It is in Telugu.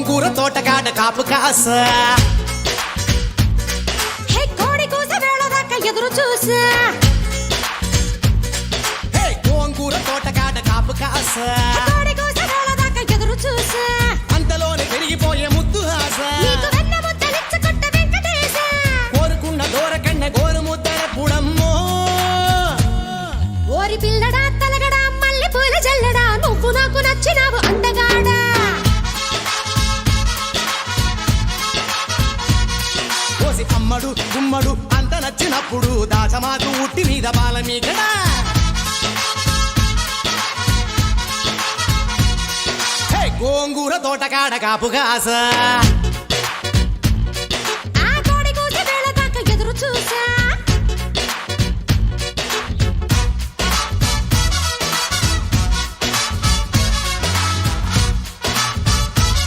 గోంగూర తోటకాడ కాపు కాస హే కోడి కూస వేళ దాకా ఎదురు చూసా హే గోంగూర తోటకాడ కాపు కాస కోడి కూస వేళ దాకా ఎదురు చూసా అంతలోనే పెరిగిపోయే ముద్దు ఆశ నీకు వెన్న ముద్దలిచ్చుకుంట వెంకటేశ కోరుకున్న దూరకన్న గోరు ముద్దల పుడమ్మో ఓరి పిల్లడా తలగడా మల్లె పూల జల్లడా నువ్వు నాకు నచ్చినావు అందగాడా కోసి అమ్మడు గుమ్మడు అంత నచ్చినప్పుడు దాచమాకు ఉట్టి మీద బాల మీకడా హే గోంగూర తోటకాడ కాపు కాస ఆ కోడి కూస వేళ దాకా ఎదురు చూసా